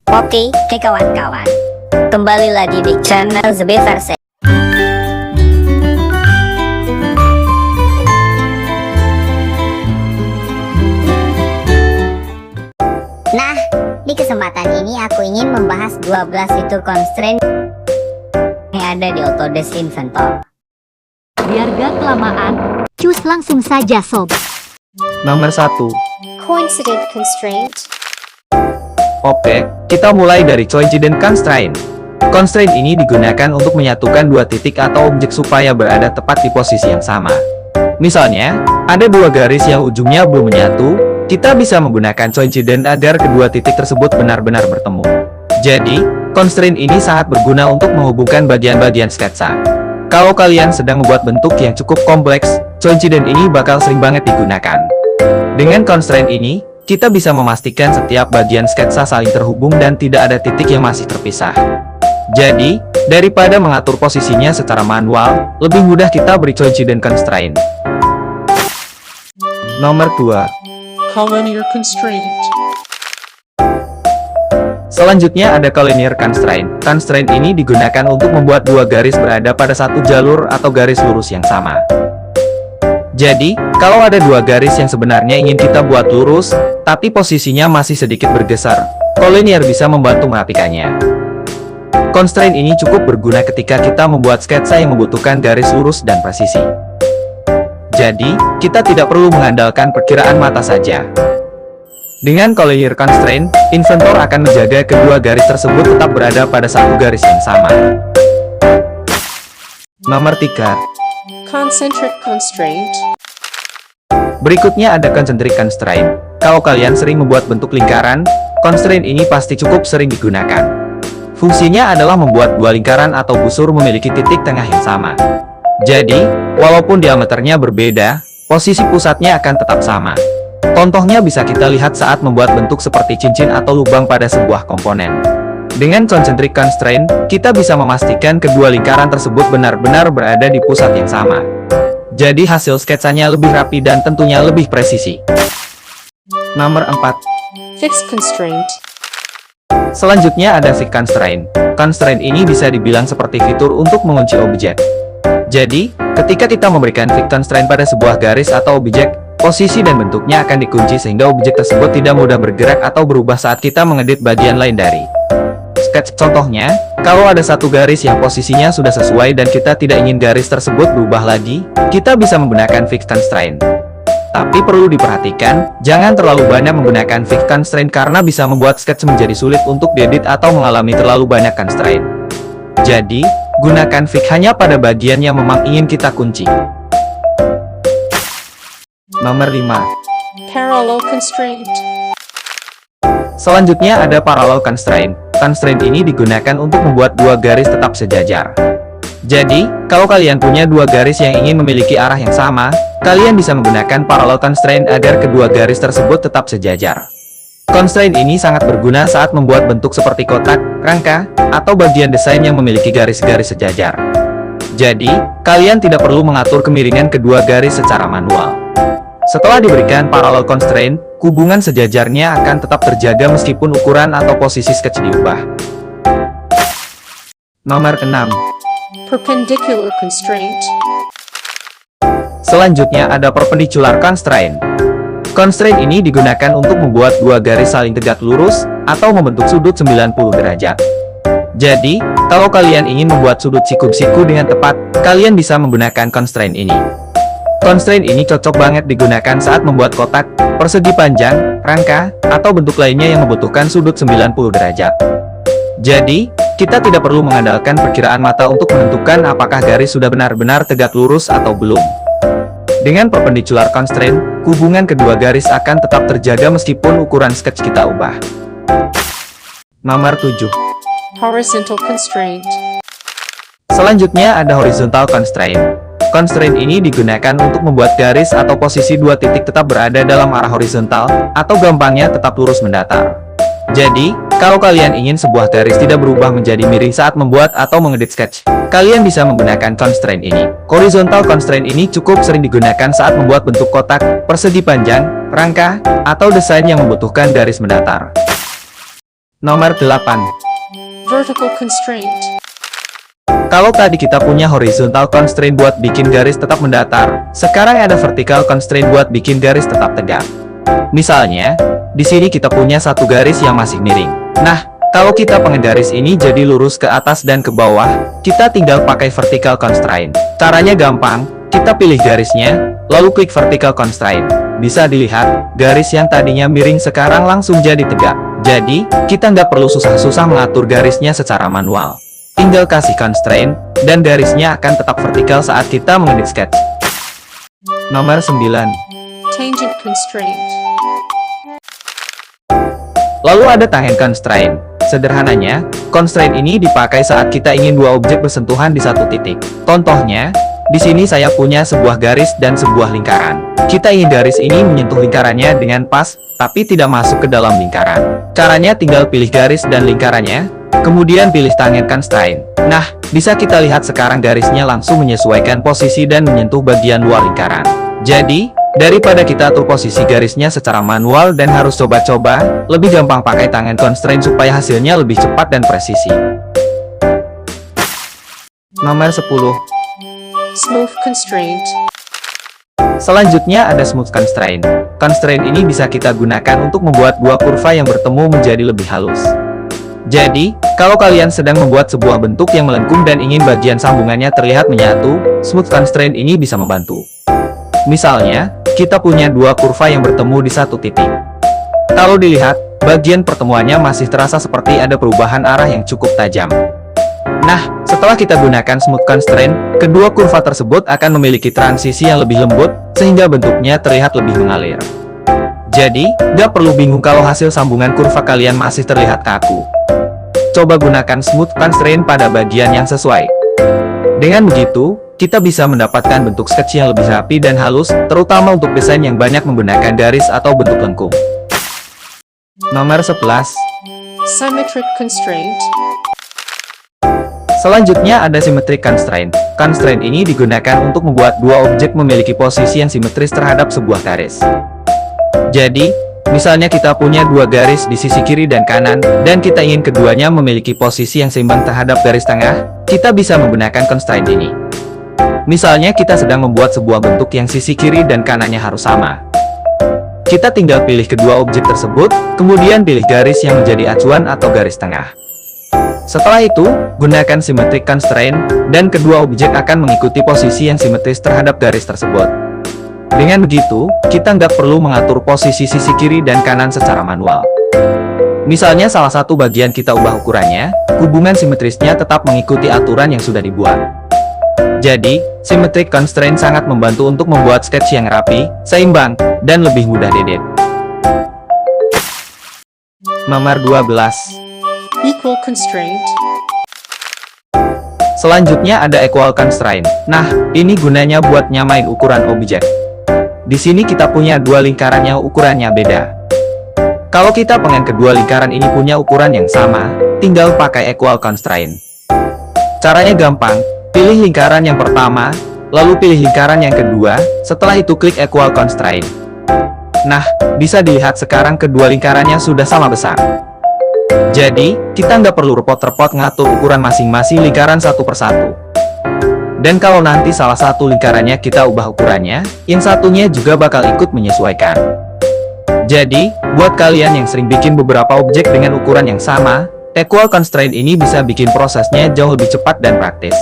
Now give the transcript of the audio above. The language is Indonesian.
Oke kawan-kawan, kembali lagi di channel The Beverse. Nah, di kesempatan ini aku ingin membahas 12 fitur constraint yang ada di Autodesk Inventor. Biar gak kelamaan, cus langsung saja sob. Nomor 1. Coincident constraint. Oke, kita mulai dari coincident constraint. Constraint ini digunakan untuk menyatukan dua titik atau objek supaya berada tepat di posisi yang sama. Misalnya, ada dua garis yang ujungnya belum menyatu, kita bisa menggunakan coincident agar kedua titik tersebut benar-benar bertemu. Jadi, constraint ini sangat berguna untuk menghubungkan bagian-bagian sketsa. Kalau kalian sedang membuat bentuk yang cukup kompleks, coincident ini bakal sering banget digunakan. Dengan constraint ini, kita bisa memastikan setiap bagian sketsa saling terhubung dan tidak ada titik yang masih terpisah. Jadi, daripada mengatur posisinya secara manual, lebih mudah kita beri coincident constraint. Nomor 2. Collinear constraint. Selanjutnya ada collinear constraint. Constraint ini digunakan untuk membuat dua garis berada pada satu jalur atau garis lurus yang sama. Jadi, kalau ada dua garis yang sebenarnya ingin kita buat lurus, tapi posisinya masih sedikit bergeser, collinear bisa membantu merapikannya. Constraint ini cukup berguna ketika kita membuat sketsa yang membutuhkan garis lurus dan presisi. Jadi, kita tidak perlu mengandalkan perkiraan mata saja. Dengan collinear constraint, Inventor akan menjaga kedua garis tersebut tetap berada pada satu garis yang sama. Nomor 3. Concentric constraint. Berikutnya ada concentric constraint. Kalau kalian sering membuat bentuk lingkaran, constraint ini pasti cukup sering digunakan. Fungsinya adalah membuat dua lingkaran atau busur memiliki titik tengah yang sama. Jadi, walaupun diameternya berbeda, posisi pusatnya akan tetap sama. Contohnya bisa kita lihat saat membuat bentuk seperti cincin atau lubang pada sebuah komponen. Dengan concentric constraint, kita bisa memastikan kedua lingkaran tersebut benar-benar berada di pusat yang sama. Jadi hasil sketsanya lebih rapi dan tentunya lebih presisi. Nomor 4. Fixed constraint. Selanjutnya ada fixed constraint. Constraint ini bisa dibilang seperti fitur untuk mengunci objek. Jadi, ketika kita memberikan fixed constraint pada sebuah garis atau objek, posisi dan bentuknya akan dikunci sehingga objek tersebut tidak mudah bergerak atau berubah saat kita mengedit bagian lain dari sketch. Contohnya, kalau ada satu garis yang posisinya sudah sesuai dan kita tidak ingin garis tersebut berubah lagi, kita bisa menggunakan fixed constraint. Tapi perlu diperhatikan, jangan terlalu banyak menggunakan fixed constraint karena bisa membuat sketch menjadi sulit untuk diedit atau mengalami terlalu banyak constraint. Jadi, gunakan fix hanya pada bagian yang memang ingin kita kunci. Nomor 5. Parallel constraint. Selanjutnya ada parallel constraint. Constraint ini digunakan untuk membuat dua garis tetap sejajar. Jadi, kalau kalian punya dua garis yang ingin memiliki arah yang sama, kalian bisa menggunakan parallel constraint agar kedua garis tersebut tetap sejajar. Constraint ini sangat berguna saat membuat bentuk seperti kotak, rangka, atau bagian desain yang memiliki garis-garis sejajar. Jadi, kalian tidak perlu mengatur kemiringan kedua garis secara manual. Setelah diberikan parallel constraint, hubungan sejajarnya akan tetap terjaga meskipun ukuran atau posisi sketch diubah. Nomor 6. Perpendicular constraint. Selanjutnya ada perpendicular constraint. Constraint ini digunakan untuk membuat dua garis saling tegak lurus atau membentuk sudut 90 derajat. Jadi, kalau kalian ingin membuat sudut siku-siku dengan tepat, kalian bisa menggunakan constraint ini. Constraint ini cocok banget digunakan saat membuat kotak, persegi panjang, rangka, atau bentuk lainnya yang membutuhkan sudut 90 derajat. Jadi, kita tidak perlu mengandalkan perkiraan mata untuk menentukan apakah garis sudah benar-benar tegak lurus atau belum. Dengan perpendicular constraint, hubungan kedua garis akan tetap terjaga meskipun ukuran sketch kita ubah. Nomor 7. Horizontal constraint. Selanjutnya ada horizontal constraint. Constraint ini digunakan untuk membuat garis atau posisi dua titik tetap berada dalam arah horizontal, atau gampangnya tetap lurus mendatar. Jadi, kalau kalian ingin sebuah garis tidak berubah menjadi miring saat membuat atau mengedit sketch, kalian bisa menggunakan constraint ini. Horizontal constraint ini cukup sering digunakan saat membuat bentuk kotak, persegi panjang, rangka, atau desain yang membutuhkan garis mendatar. Nomor 8. Vertical constraint. Kalau tadi kita punya horizontal constraint buat bikin garis tetap mendatar, sekarang ada vertical constraint buat bikin garis tetap tegak. Misalnya, di sini kita punya satu garis yang masih miring. Nah, kalau kita pengen garis ini jadi lurus ke atas dan ke bawah, kita tinggal pakai vertical constraint. Caranya gampang, kita pilih garisnya, lalu klik vertical constraint. Bisa dilihat, garis yang tadinya miring sekarang langsung jadi tegak. Jadi, kita nggak perlu susah-susah mengatur garisnya secara manual. Tinggal kasih constraint, dan garisnya akan tetap vertikal saat kita mengedit sketch. Nomor 9. Tangent constraint. Lalu ada tangent constraint. Sederhananya, constraint ini dipakai saat kita ingin dua objek bersentuhan di satu titik. Contohnya, di sini saya punya sebuah garis dan sebuah lingkaran. Kita ingin garis ini menyentuh lingkarannya dengan pas, tapi tidak masuk ke dalam lingkaran. Caranya tinggal pilih garis dan lingkarannya, kemudian pilih tangent constraint. Nah, bisa kita lihat sekarang garisnya langsung menyesuaikan posisi dan menyentuh bagian luar lingkaran. Jadi, daripada kita atur posisi garisnya secara manual dan harus coba-coba, lebih gampang pakai tangent constraint supaya hasilnya lebih cepat dan presisi. Nomor 10. Smooth constraint. Selanjutnya ada smooth constraint. Constraint ini bisa kita gunakan untuk membuat dua kurva yang bertemu menjadi lebih halus. Jadi, kalau kalian sedang membuat sebuah bentuk yang melengkung dan ingin bagian sambungannya terlihat menyatu, smooth constraint ini bisa membantu. Misalnya, kita punya dua kurva yang bertemu di satu titik. Kalau dilihat, bagian pertemuannya masih terasa seperti ada perubahan arah yang cukup tajam. Nah, setelah kita gunakan smooth constraint, kedua kurva tersebut akan memiliki transisi yang lebih lembut, sehingga bentuknya terlihat lebih mengalir. Jadi, nggak perlu bingung kalau hasil sambungan kurva kalian masih terlihat kaku. Coba gunakan smooth constraint pada bagian yang sesuai. Dengan begitu, kita bisa mendapatkan bentuk sketch yang lebih rapi dan halus, terutama untuk desain yang banyak menggunakan garis atau bentuk lengkung. Nomor 11. Symmetric constraint. Selanjutnya ada symmetric constraint. Constraint ini digunakan untuk membuat dua objek memiliki posisi yang simetris terhadap sebuah garis. Jadi, misalnya kita punya dua garis di sisi kiri dan kanan, dan kita ingin keduanya memiliki posisi yang seimbang terhadap garis tengah, kita bisa menggunakan constraint ini. Misalnya kita sedang membuat sebuah bentuk yang sisi kiri dan kanannya harus sama. Kita tinggal pilih kedua objek tersebut, kemudian pilih garis yang menjadi acuan atau garis tengah. Setelah itu, gunakan symmetric constraint, dan kedua objek akan mengikuti posisi yang simetris terhadap garis tersebut. Dengan begitu, kita nggak perlu mengatur posisi sisi kiri dan kanan secara manual. Misalnya salah satu bagian kita ubah ukurannya, hubungan simetrisnya tetap mengikuti aturan yang sudah dibuat. Jadi, symmetric constraint sangat membantu untuk membuat sketch yang rapi, seimbang, dan lebih mudah diedit. Nomor 12. Equal constraint. Selanjutnya ada equal constraint. Nah, ini gunanya buat nyamain ukuran objek. Di sini kita punya dua lingkaran yang ukurannya beda. Kalau kita pengen kedua lingkaran ini punya ukuran yang sama, tinggal pakai equal constraint. Caranya gampang, pilih lingkaran yang pertama, lalu pilih lingkaran yang kedua, setelah itu klik equal constraint. Nah, bisa dilihat sekarang kedua lingkarannya sudah sama besar. Jadi, kita nggak perlu repot-repot ngatur ukuran masing-masing lingkaran satu persatu. Dan kalau nanti salah satu lingkarannya kita ubah ukurannya, yang satunya juga bakal ikut menyesuaikan. Jadi, buat kalian yang sering bikin beberapa objek dengan ukuran yang sama, equal constraint ini bisa bikin prosesnya jauh lebih cepat dan praktis.